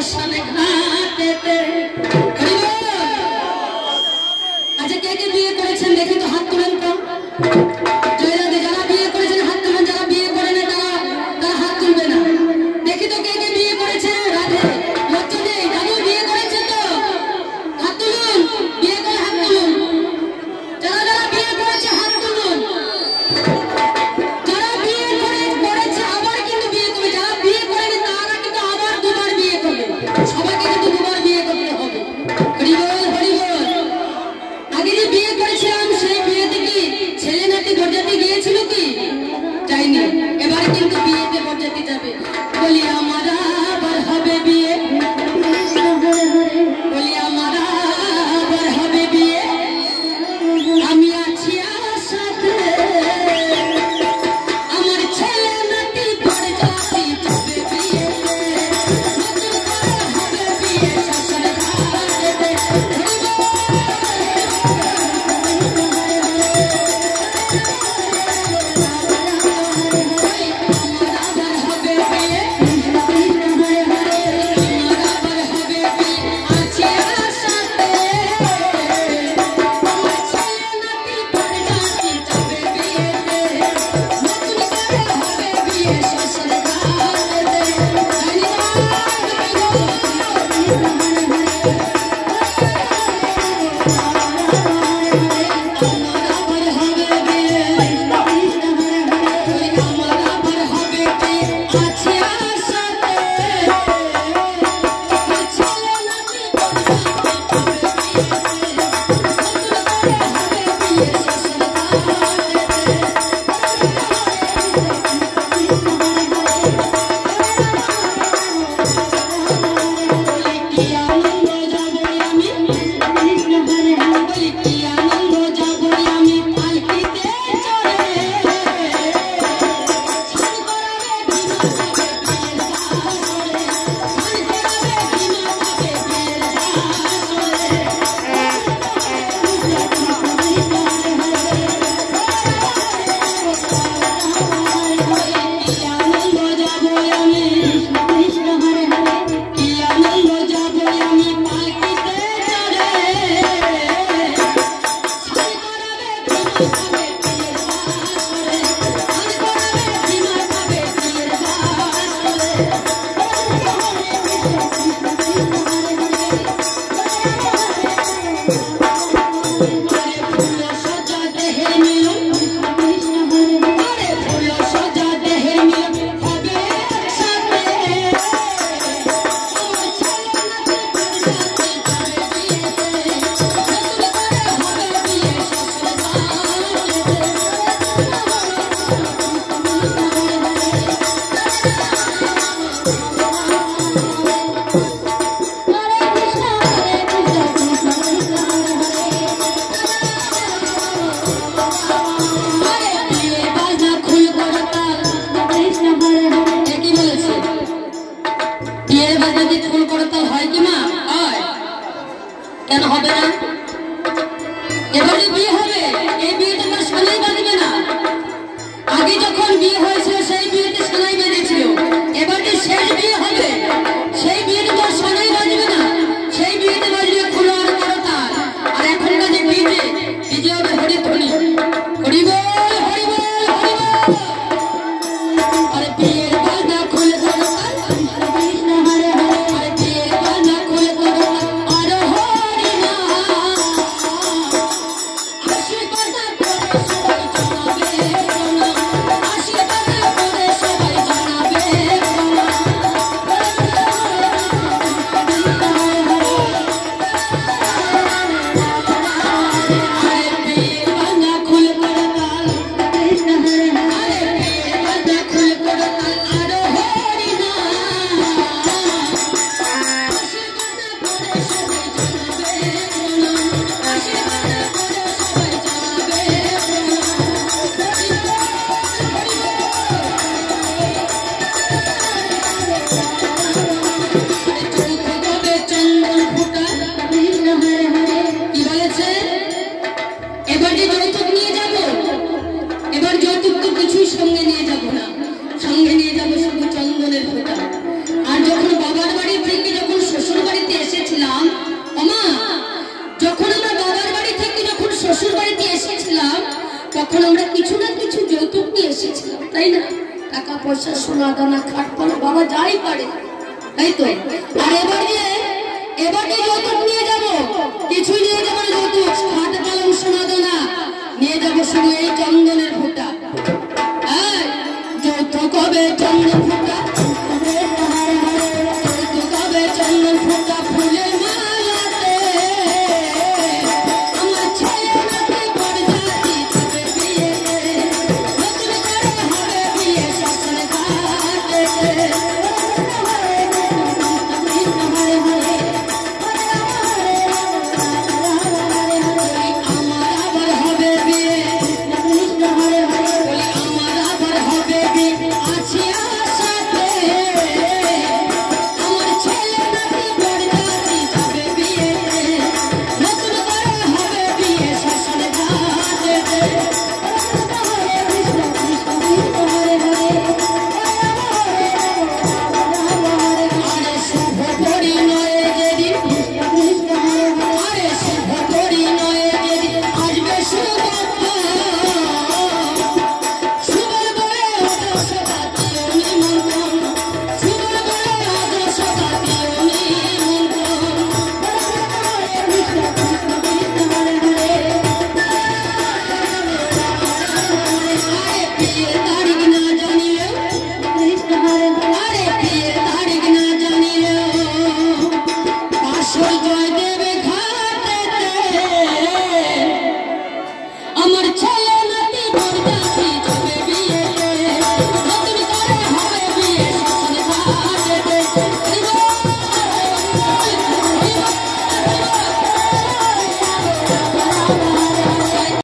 শ্মশান ঘাটেতে। আচ্ছা কে কে বিয়ে করেছেন দেখি তো হাত তুলেন তো। জয়রাধে যারা বিয়ে করেছেন হাত তুলেন, যারা বিয়ে করেন তারা হাত তুলবে না। দেখি তো কে কে বিয়ে করেছেন। রাধে লজ্জা নেই, দাদু বিয়ে করেছে তো হাত তুলুন, বিয়ে করে হাত তুলুন। যারা যারা বিয়ে করেছে হাত তুলুন। যারা বিয়ে করেছে আবার কিন্তু বিয়ে করবে, যারা বিয়ে করেনি তারা কিন্তু আবার দুবার বিয়ে করবে। সবাইকে কিন্তু দুবার বিয়ে করতে হবে। হরি বল হরি বল। আগে যে বিয়ে করেছিলাম সেই বিয়েতে কি ছেলে নাতি বরযাত্রী গিয়েছিল কি? যায়নি। এবারে কিন্তু বিয়েতে বরযাত্রী যাবে। বলি আমার আবার হবে বিয়ে, বলি আমার আবার হবে বিয়ে। আমি আছি আশাতে আমার ছেলে নাতি বরযাত্রী যাবে বিয়ে, নতুন করে হবে বিয়ে শ্মশান ঘাটেতে। কেন হবে না? এবার যে বিয়ে হবে এই বিয়েতে তার সানাই বাজবে না। আগে যখন বিয়ে হয়েছিল সেই বিয়েতে সানাই বেজেছিল। এবার যে শেষ বিয়ে হবে সেই বিয়েতে তার সানাই বাজবে না, সেই বিয়েতে বাজবে খুলো আর করতাল। আর এখনকার যে ডিজে হবে হরিধ্বনি। হরি বল হরি বল হরি বল। আরে বিয়ের বাজনা খুলে করতাল, কৃষ্ণ হরে হরে। আরে বিয়ের বাজনা খুলে করতাল আর হরি নাম। আশীর্বাদ করে সবাই জানাবে প্রণাম, আশীর্বাদ পয়সা সোনা দানা খাট পালা বাবা যাই পারে, তাই তো। আর এবার যে যৌতুক নিয়ে যাবো, কিছুই নিয়ে যাবো যৌতুক, খাট পালং সোনা দানা নিয়ে যাবো শুধু এই চন্দনের ফোঁটা। যৌতুক হবে চন্দন।